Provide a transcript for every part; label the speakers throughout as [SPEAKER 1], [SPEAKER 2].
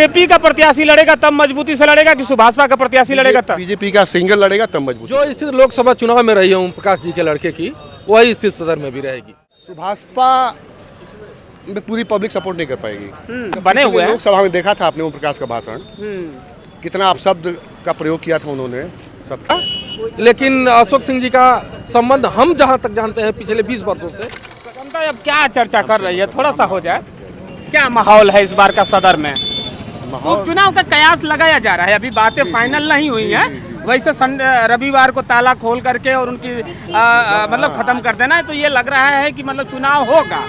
[SPEAKER 1] BJP का प्रत्याशी लड़ेगा तब मजबूती से लड़ेगा कि सुभाषपा का प्रत्याशी लड़ेगा तब?
[SPEAKER 2] बीजेपी का सिंगल लड़ेगा तब मजबूत।
[SPEAKER 3] जो स्थिति लोकसभा चुनाव में रही है ओम प्रकाश जी के लड़के की, वही स्थिति सदर में भी रहेगी।
[SPEAKER 2] सुभाषपा में पूरी पब्लिक सपोर्ट नहीं कर पाएगी।
[SPEAKER 1] बने हुए हैं।
[SPEAKER 2] लोकसभा में देखा था आपने ओम प्रकाश का भाषण, कितना अपशब्द का प्रयोग किया था उन्होंने सबका।
[SPEAKER 3] लेकिन अशोक सिंह जी का संबंध हम जहां तक जानते हैं पिछले 20 वर्षों से।
[SPEAKER 1] जनता अब क्या चर्चा कर रही है, थोड़ा सा हो जाए, क्या माहौल है इस बार का सदर में? उपचुनाव का कयास लगाया जा रहा है, अभी बातें फाइनल नहीं हुई हैं। वैसे रविवार को ताला खोल करके और उनकी मतलब खत्म कर देना है, तो ये लग रहा है कि मतलब चुनाव होगा।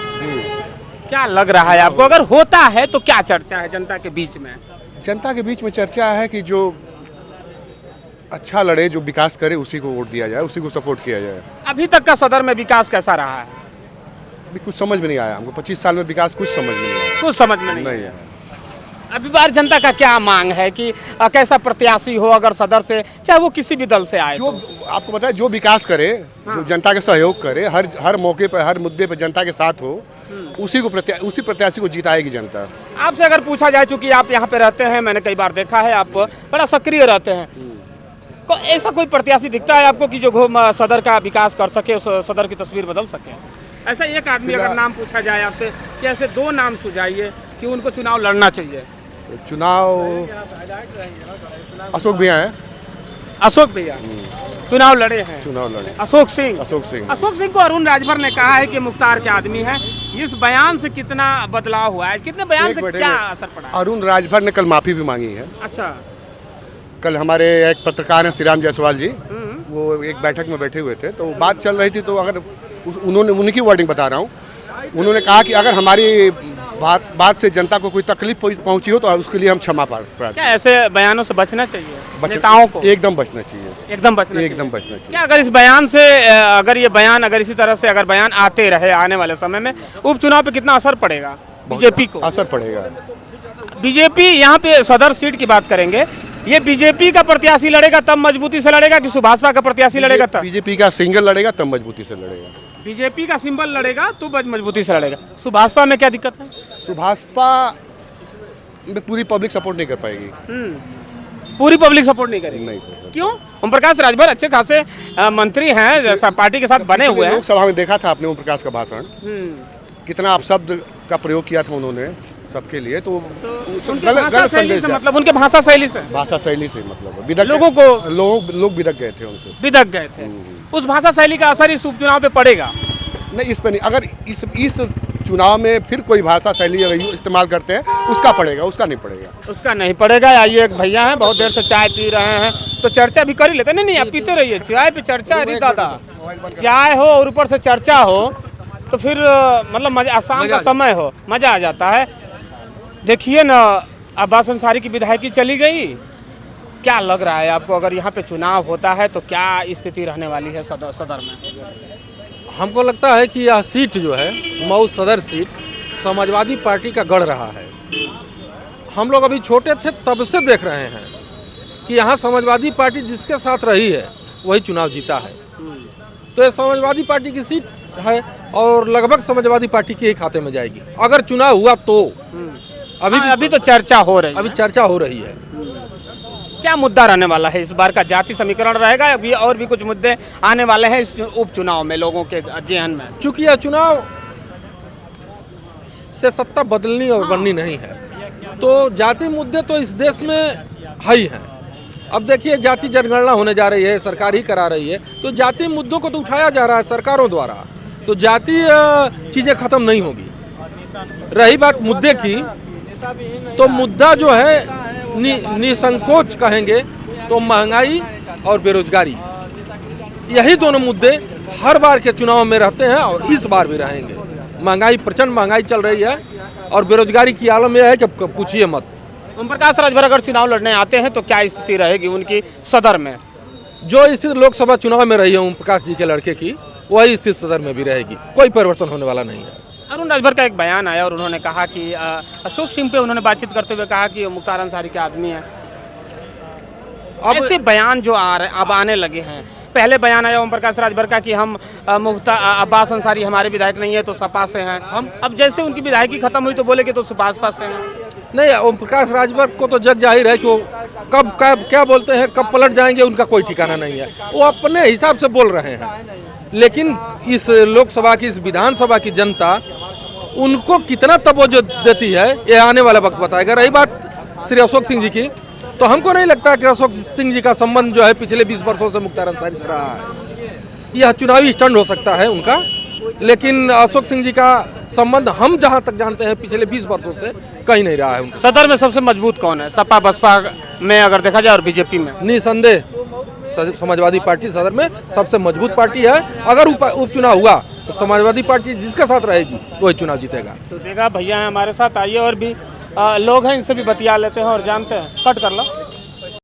[SPEAKER 1] क्या लग रहा है आपको, अगर होता है तो क्या चर्चा है जनता के बीच में?
[SPEAKER 2] जनता के बीच में चर्चा है कि जो अच्छा लड़े, जो विकास करे, उसी को वोट दिया जाए, उसी को सपोर्ट किया जाए।
[SPEAKER 1] अभी तक का सदर में विकास कैसा रहा है?
[SPEAKER 2] अभी कुछ समझ में नहीं आया हमको। 25 साल में विकास कुछ समझ में नहीं आया।
[SPEAKER 1] कुछ समझ में नहीं
[SPEAKER 2] नहीं है।
[SPEAKER 1] अभी बार जनता का क्या मांग है कि कैसा प्रत्याशी हो अगर सदर से, चाहे वो किसी भी दल से आए?
[SPEAKER 2] जो आपको पता है, जो विकास करे, जो जनता का सहयोग करे, हर मौके पर, हर मुद्दे पर जनता के साथ हो, उसी प्रत्याशी को जिताएगी जनता।
[SPEAKER 1] आपसे अगर पूछा जाए, चूंकि आप यहाँ पे रहते हैं, मैंने कई बार देखा है, आप बड़ा सक्रिय रहते हैं, तो ऐसा कोई प्रत्याशी दिखता है आपको कि जो सदर का विकास कर सके, उस सदर की तस्वीर बदल सके? ऐसा एक आदमी अगर नाम पूछा जाए आपसे कि ऐसे 2 नाम सुझाइए कि उनको चुनाव लड़ना चाहिए।
[SPEAKER 2] चुनाव अशोक भैया है।
[SPEAKER 1] अशोक भैया चुनाव लड़े हैं।
[SPEAKER 2] चुनाव लड़े
[SPEAKER 1] अशोक सिंह
[SPEAKER 2] अशोक सिंह
[SPEAKER 1] को अरुण राजभर ने कहा है कि मुख्तार के आदमी है। इस बयान से कितना बदलाव हुआ है, कितने बयान से क्या असर पड़ा है?
[SPEAKER 2] अरुण राजभर ने कल माफी भी मांगी है।
[SPEAKER 1] अच्छा।
[SPEAKER 2] कल हमारे एक पत्रकार हैं श्रीराम जायसवाल जी, वो एक बैठक में बैठे हुए थे, तो बात चल रही थी, तो अगर उन्होंने, उनकी वर्डिंग बता रहा हूँ, उन्होंने कहा कि अगर हमारी बात से जनता को कोई तकलीफ पहुंची हो तो उसके लिए हम क्षमा प्रार्थना।
[SPEAKER 1] क्या ऐसे बयानों से बचना चाहिए नेताओं को?
[SPEAKER 2] एकदम बचना चाहिए,
[SPEAKER 1] एकदम बचना
[SPEAKER 2] चाहिए।
[SPEAKER 1] क्या अगर इस बयान से, अगर इसी तरह से अगर बयान आते रहे आने वाले समय में, उपचुनाव पे कितना असर पड़ेगा बीजेपी को?
[SPEAKER 2] असर पड़ेगा।
[SPEAKER 1] बीजेपी यहाँ पे सदर सीट की बात करेंगे, ये बीजेपी का प्रत्याशी लड़ेगा तब मजबूती से लड़ेगा कि सुभाषपा का प्रत्याशी लड़ेगा तब?
[SPEAKER 2] बीजेपी का सिंगल लड़ेगा तब मजबूती से लड़ेगा।
[SPEAKER 1] बीजेपी का सिंबल लड़ेगा तो मजबूती से लड़ेगा। सुभाषपा में क्या दिक्कत है?
[SPEAKER 2] सुभाषपा में पूरी पब्लिक सपोर्ट नहीं कर पाएगी।
[SPEAKER 1] पूरी पब्लिक सपोर्ट नहीं करेगी? नहीं। क्यों? ओम प्रकाश राजभर अच्छे खासे मंत्री हैं, जैसा पार्टी के साथ बने हुए हैं।
[SPEAKER 2] लोकसभा में देखा था आपने ओम प्रकाश का भाषण, कितना अपशब्द का प्रयोग किया था उन्होंने सबके लिए, तो गलत संदेश।
[SPEAKER 1] मतलब उनके भाषा शैली से
[SPEAKER 2] मतलब लोग बिदक गए थे उनसे,
[SPEAKER 1] थे। उस भाषा शैली का असर इस उपचुनाव पे पड़ेगा?
[SPEAKER 2] नहीं, इस पे नहीं। अगर इस चुनाव में फिर कोई भाषा शैली इस्तेमाल करते हैं, उसका पड़ेगा, उसका नहीं पड़ेगा।
[SPEAKER 1] आइए, एक भैया हैं, बहुत देर से चाय पी रहे हैं, तो चर्चा भी कर ही लेते। नहीं, आप पीते रहिए, चाय पे चर्चा है दादा। चाय हो और ऊपर से चर्चा हो तो फिर मतलब मजा, शाम का समय हो, मजा आ जाता है। देखिए ना, अब्बास अंसारी की विधायकी चली गई। क्या लग रहा है आपको, अगर यहाँ पे चुनाव होता है तो क्या स्थिति रहने वाली है सदर में?
[SPEAKER 3] हमको लगता है कि यह सीट जो है, मऊ सदर सीट, समाजवादी पार्टी का गढ़ रहा है। हम लोग अभी छोटे थे तब से देख रहे हैं कि यहाँ समाजवादी पार्टी जिसके साथ रही है वही चुनाव जीता है। तो ये समाजवादी पार्टी की सीट है और लगभग समाजवादी पार्टी के ही खाते में जाएगी अगर चुनाव हुआ तो। अभी तो चर्चा हो रही है।
[SPEAKER 1] क्या मुद्दा रहने वाला है इस बार का? जाति समीकरण रहेगा, अभी और भी कुछ मुद्दे आने वाले हैं इस उपचुनाव में लोगों के जेहन में?
[SPEAKER 3] चूंकि यह चुनाव से सत्ता बदलनी और बननी नहीं है, तो जाति मुद्दे तो इस देश में है ही हैं। अब देखिए, जाति जनगणना होने जा रही है, सरकार ही करा रही है, तो जाति मुद्दों को तो उठाया जा रहा है सरकारों द्वारा, तो जाति चीज़ें खत्म नहीं होगी। रही बात मुद्दे की, तो मुद्दा जो है निसंकोच कहेंगे तो महंगाई और बेरोजगारी, यही दोनों मुद्दे हर बार के चुनाव में रहते हैं और इस बार भी रहेंगे। महंगाई, प्रचंड महंगाई चल रही है और बेरोजगारी की आलम यह है कि पूछिए मत।
[SPEAKER 1] ओम प्रकाश राजभर अगर चुनाव लड़ने आते हैं तो क्या स्थिति रहेगी उनकी सदर में?
[SPEAKER 3] जो स्थिति लोकसभा चुनाव में रही है ओम प्रकाश जी के लड़के की, वही स्थिति सदर में भी रहेगी। कोई परिवर्तन होने वाला नहीं है।
[SPEAKER 1] अरुण राजभर का एक बयान आया और उन्होंने कहा कि अशोक सिंह पे उन्होंने बातचीत करते हुए कहा कि मुख्तार अंसारी के आदमी है। ऐसे बयान जो अब आने लगे हैं। पहले बयान आया ओम प्रकाश राजभर का कि हम अब्बास अंसारी हमारे विधायक नहीं है तो सपा से हैं। हम अब जैसे उनकी विधायकी खत्म हुई तो बोले कि तो सुभाषपा से हैं।
[SPEAKER 3] नहीं, ओम प्रकाश राजभर को तो जग जाहिर है कि वो कब क्या बोलते हैं, कब पलट जाएंगे उनका कोई ठिकाना नहीं है। वो अपने हिसाब से बोल रहे हैं, लेकिन इस लोकसभा की, इस विधानसभा की जनता उनको कितना तवज्जो देती है ये आने वाला वक्त बताएगा। रही बात श्री अशोक सिंह जी की, तो हमको नहीं लगता कि अशोक सिंह जी का संबंध जो है पिछले 20 वर्षों से मुख्तार अंसारी से रहा है। यह चुनावी स्टंट हो सकता है उनका, लेकिन अशोक सिंह जी का संबंध हम जहां तक जानते हैं पिछले 20 वर्षों से कहीं नहीं रहा है उनका।
[SPEAKER 1] सदर में सबसे मजबूत कौन है, सपा बसपा में अगर देखा जाए और बीजेपी में?
[SPEAKER 3] निसंदेह समाजवादी पार्टी सदर में सबसे मजबूत पार्टी है। अगर उपचुनाव हुआ तो समाजवादी पार्टी जिसके साथ रहेगी वही चुनाव जीतेगा।
[SPEAKER 1] तो देखा भैया हैं हमारे साथ, आइए और भी लोग हैं, इनसे भी बतिया लेते हैं और जानते हैं। कट कर लो।